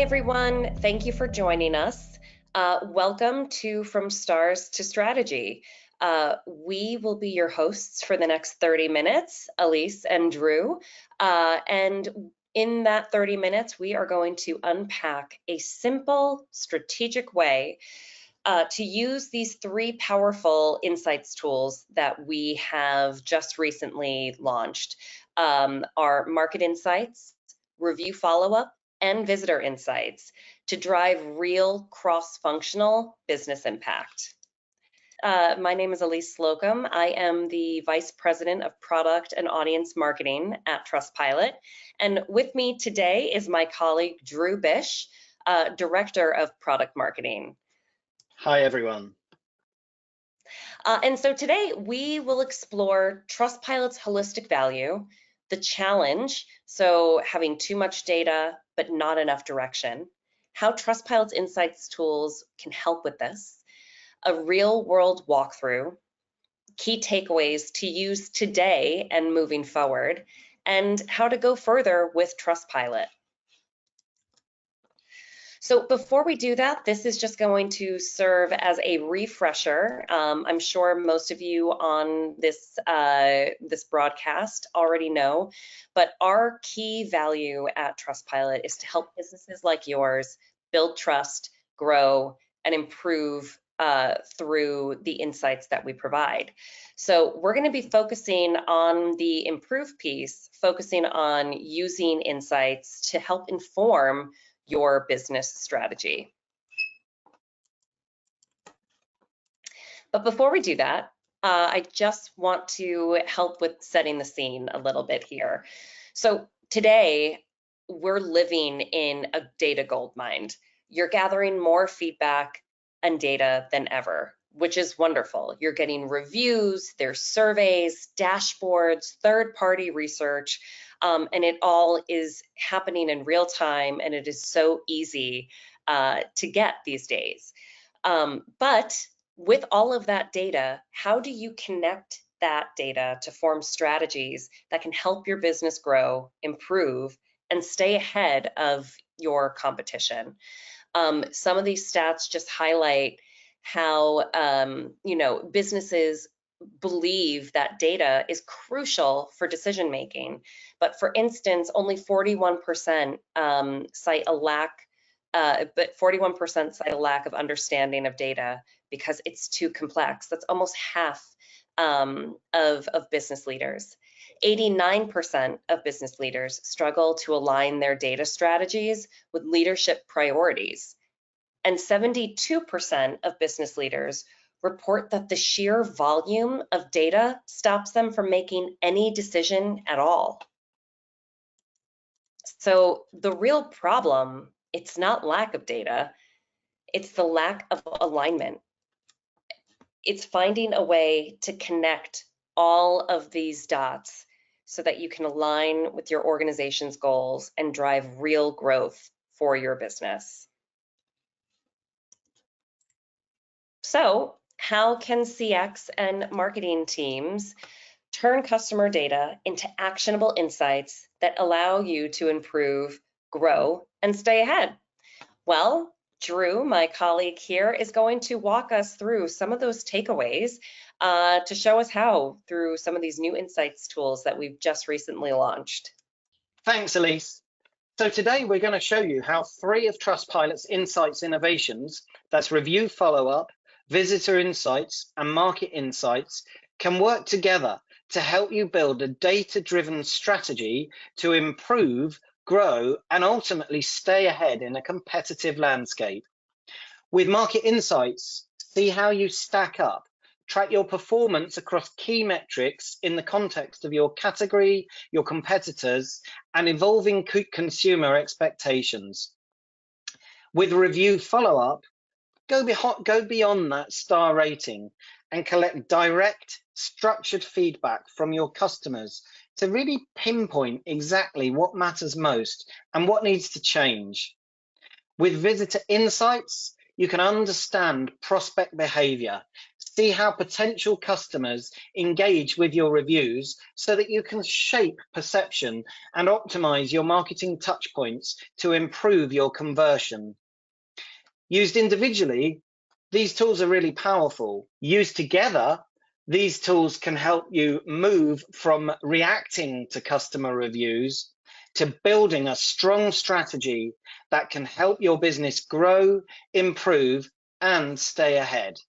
everyone. Thank you for joining us. Welcome to From Stars to Strategy. We will be your hosts for the next 30 minutes, Elise and Drew. And in that 30 minutes, we are going to unpack a simple, strategic way to use these three powerful insights tools that we have just recently launched. Our market insights, review follow-up, and visitor insights to drive real cross-functional business impact. My name is Elise Slocum. I am the Vice President of Product and Audience Marketing at Trustpilot. And with me today is my colleague, Drew Bish, Director of Product Marketing. Hi, everyone. And so today we will explore Trustpilot's holistic value, the challenge, so having too much data but not enough direction, how Trustpilot's insights tools can help with this, a real-world walkthrough, key takeaways to use today and moving forward, and how to go further with Trustpilot. So before we do that, this is just going to serve as a refresher. I'm sure most of you on this, this broadcast already know, but our key value at Trustpilot is to help businesses like yours build trust, grow, and improve through the insights that we provide. So we're going to be focusing on the improve piece, focusing on using insights to help inform your business strategy. But before we do that, I just want to help with setting the scene a little bit here. So today, we're living in a data goldmine. You're gathering more feedback and data than ever, which is wonderful. You're getting reviews, there's surveys, dashboards, third-party research, and it all is happening in real time, and it is so easy to get these days. But with all of that data, how do you connect that data to form strategies that can help your business grow, improve, and stay ahead of your competition? Some of these stats just highlight how businesses believe that data is crucial for decision making. But for instance, only 41% cite a lack, but 41% cite a lack of understanding of data because it's too complex. That's almost half of business leaders. 89% of business leaders struggle to align their data strategies with leadership priorities. And 72% of business leaders report that the sheer volume of data stops them from making any decision at all. So the real problem, it's not lack of data, it's the lack of alignment. It's finding a way to connect all of these dots so that you can align with your organization's goals and drive real growth for your business. So, how can CX and marketing teams turn customer data into actionable insights that allow you to improve, grow, and stay ahead? Well, Drew, my colleague here, is going to walk us through some of those takeaways to show us how through some of these new insights tools that we've just recently launched. Thanks, Elise. So today we're going to show you how three of Trustpilot's insights innovations, that's review follow-up, visitor insights, and market insights, can work together to help you build a data-driven strategy to improve, grow, and ultimately stay ahead in a competitive landscape. With market insights, see how you stack up, track your performance across key metrics in the context of your category, your competitors, and evolving consumer expectations. With review follow-up, go beyond that star rating and collect direct, structured feedback from your customers to really pinpoint exactly what matters most and what needs to change. With visitor insights, you can understand prospect behavior, See how potential customers engage with your reviews so that you can shape perception and optimize your marketing touchpoints to improve your conversion. Used individually, these tools are really powerful. Used together, these tools can help you move from reacting to customer reviews to building a strong strategy that can help your business grow, improve, and stay ahead.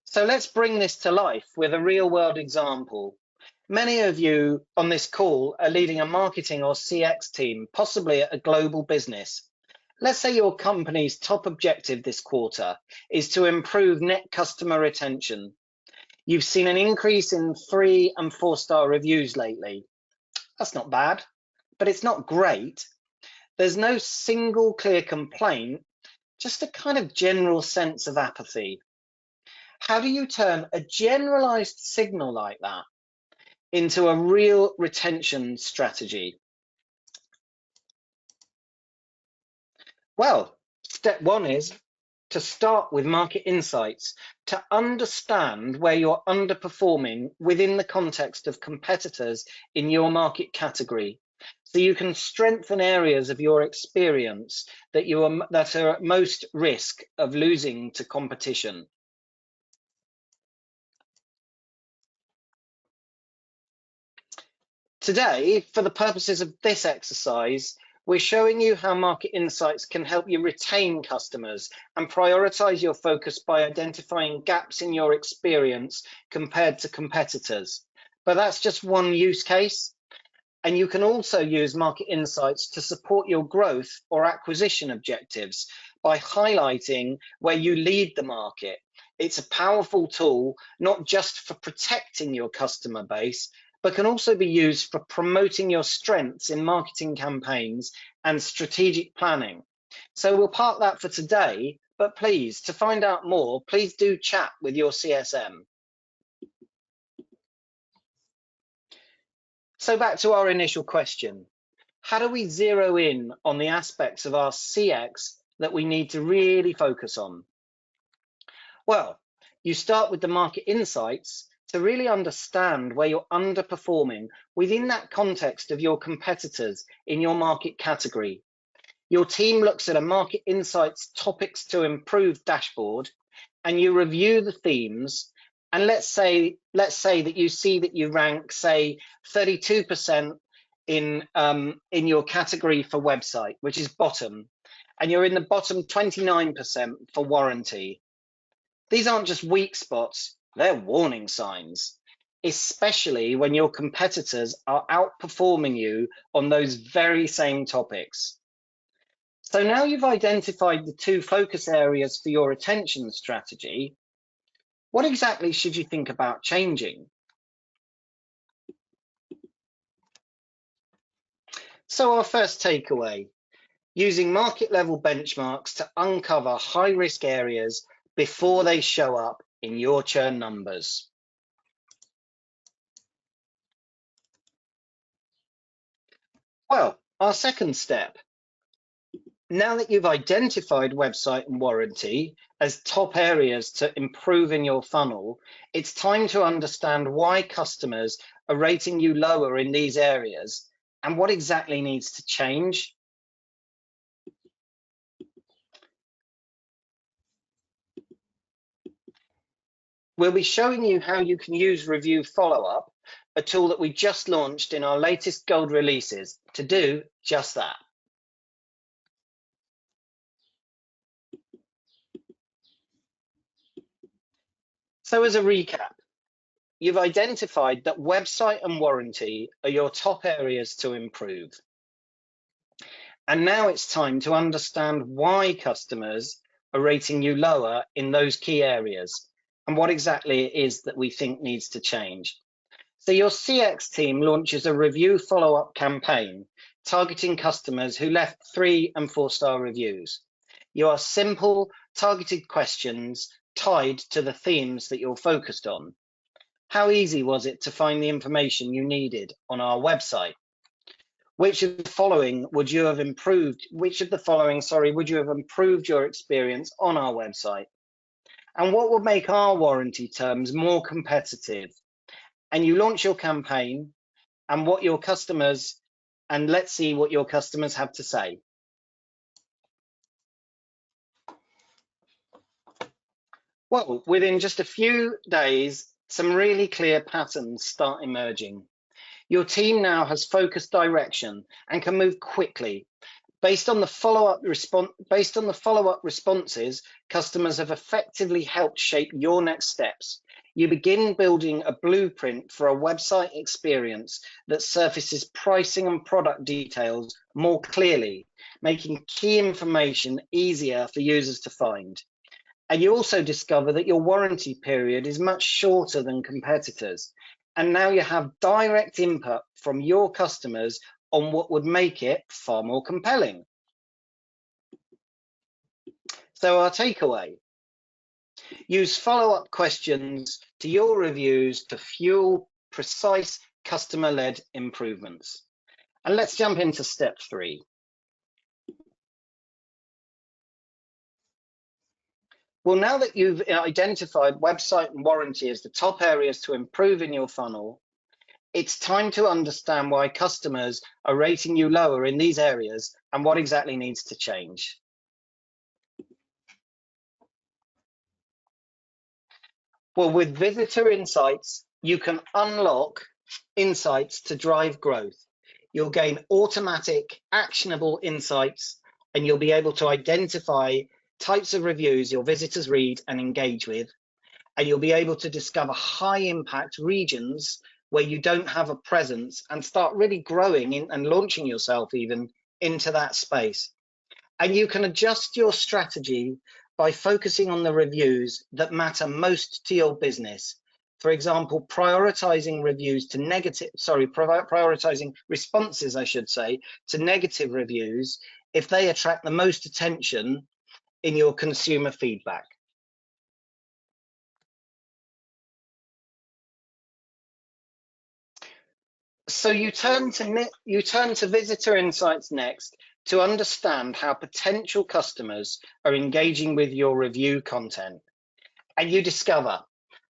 So let's bring this to life with a real-world example. Many of you on this call are leading a marketing or CX team, possibly at a global business. Let's say your company's top objective this quarter is to improve net customer retention. You've seen an increase in 3- and 4-star reviews lately. That's not bad, but it's not great. There's no single clear complaint, just a kind of general sense of apathy. How do you turn a generalized signal like that into a real retention strategy? Well, step one is to start with market insights, to understand where you're underperforming within the context of competitors in your market category, so you can strengthen areas of your experience that are at most risk of losing to competition. Today, for the purposes of this exercise, we're showing you how market insights can help you retain customers and prioritize your focus by identifying gaps in your experience compared to competitors. But that's just one use case. And you can also use market insights to support your growth or acquisition objectives by highlighting where you lead the market. It's a powerful tool, not just for protecting your customer base, but can also be used for promoting your strengths in marketing campaigns and strategic planning. So we'll park that for today, but please, to find out more, please do chat with your CSM. So back to our initial question. How do we zero in on the aspects of our CX that we need to really focus on? Well, you start with the market insights to really understand where you're underperforming within that context of your competitors in your market category. Your team looks at a market insights topics to improve dashboard, and you review the themes. And let's say that you see that you rank, say, 32% in your category for website, which is bottom, and you're in the bottom 29% for warranty. These aren't just weak spots, they're warning signs, especially when your competitors are outperforming you on those very same topics. So now you've identified the 2 focus areas for your retention strategy. What exactly should you think about changing? So our first takeaway, using market level benchmarks to uncover high risk areas before they show up in your churn numbers. Well, our second step, now that you've identified website and warranty as top areas to improve in your funnel, it's time to understand why customers are rating you lower in these areas and what exactly needs to change. We'll be showing you how you can use Review Follow-up, a tool that we just launched in our latest Gold releases, to do just that. So as a recap, you've identified that website and warranty are your top areas to improve. And now it's time to understand why customers are rating you lower in those key areas and what exactly it is that we think needs to change. So your CX team launches a review follow-up campaign targeting customers who left 3- and 4-star reviews. You ask simple, targeted questions tied to the themes that you're focused on. How easy was it to find the information you needed on our website? Which of the following would you have improved? Which of the following, sorry, would you have improved your experience on our website? And what would make our warranty terms more competitive? And you launch your campaign and what your customers, and let's see what your customers have to say. Well, within just a few days, some really clear patterns start emerging. Your team now has focused direction and can move quickly. Based on the follow-up responses, customers have effectively helped shape your next steps. You begin building a blueprint for a website experience that surfaces pricing and product details more clearly, making key information easier for users to find. And you also discover that your warranty period is much shorter than competitors. And now you have direct input from your customers on what would make it far more compelling. So our takeaway: use follow-up questions to your reviews to fuel precise customer-led improvements. And let's jump into step 3. Well, now that you've identified website and warranty as the top areas to improve in your funnel, it's time to understand why customers are rating you lower in these areas and what exactly needs to change. Well, with visitor insights, you can unlock insights to drive growth. You'll gain automatic, actionable insights, and you'll be able to identify types of reviews your visitors read and engage with. And you'll be able to discover high impact regions where you don't have a presence and start really growing and launching yourself even into that space. And you can adjust your strategy by focusing on the reviews that matter most to your business. For example, prioritizing responses, I should say, to negative reviews if they attract the most attention in your consumer feedback. So you turn to visitor insights next to understand how potential customers are engaging with your review content. And you discover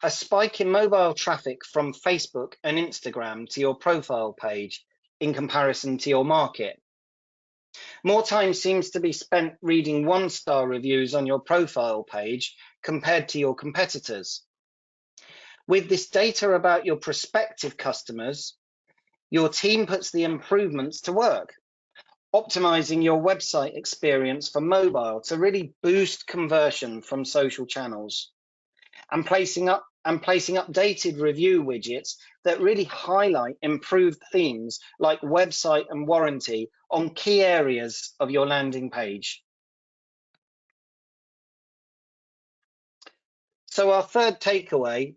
a spike in mobile traffic from Facebook and Instagram to your profile page in comparison to your market. More time seems to be spent reading 1-star reviews on your profile page compared to your competitors. With this data about your prospective customers, your team puts the improvements to work, optimizing your website experience for mobile to really boost conversion from social channels, and placing updated review widgets that really highlight improved themes like website and warranty on key areas of your landing page. So our third takeaway: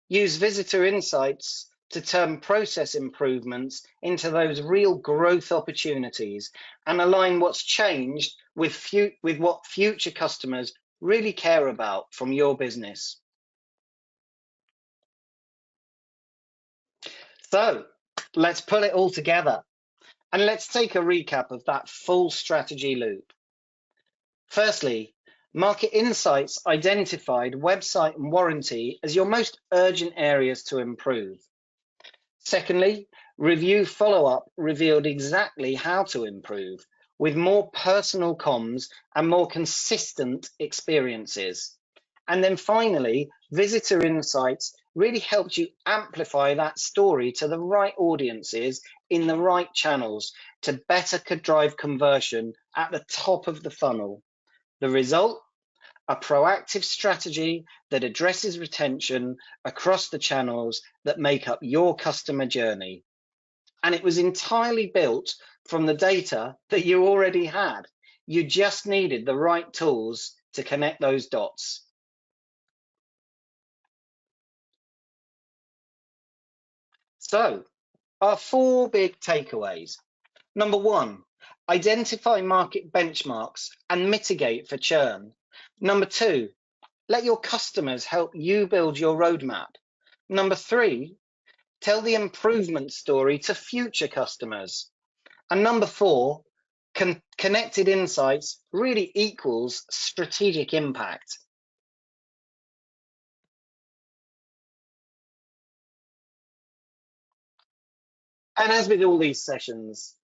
use visitor insights to turn process improvements into those real growth opportunities and align what's changed with what future customers really care about from your business. So let's pull it all together and let's take a recap of that full strategy loop. Firstly, market insights identified website and warranty as your most urgent areas to improve. Secondly, review follow-up revealed exactly how to improve with more personal comms and more consistent experiences. And then finally, visitor insights really helped you amplify that story to the right audiences in the right channels to better drive conversion at the top of the funnel. The result? A proactive strategy that addresses retention across the channels that make up your customer journey. And it was entirely built from the data that you already had. You just needed the right tools to connect those dots. So, our 4 big takeaways. Number 1, identify market benchmarks and mitigate for churn. Number 2, let your customers help you build your roadmap. Number 3, tell the improvement story to future customers. And number 4, connected insights really equals strategic impact. And as with all these sessions,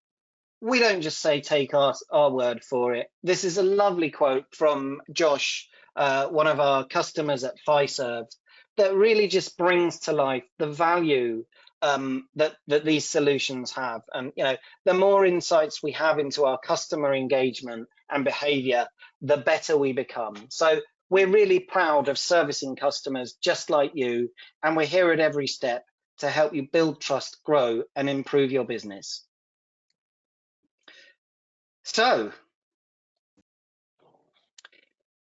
we don't just say take our word for it. This is a lovely quote from Josh, one of our customers at Fiserv, that really just brings to life the value that these solutions have. And the more insights we have into our customer engagement and behavior, the better we become. So we're really proud of servicing customers just like you, and we're here at every step to help you build trust, grow, and improve your business. So,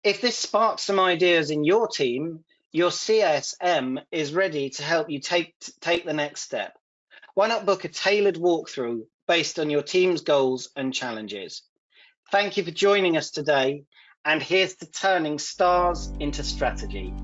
if this sparks some ideas in your team, your CSM is ready to help you take the next step. Why not book a tailored walkthrough based on your team's goals and challenges? Thank you for joining us today, and here's to turning stars into strategy.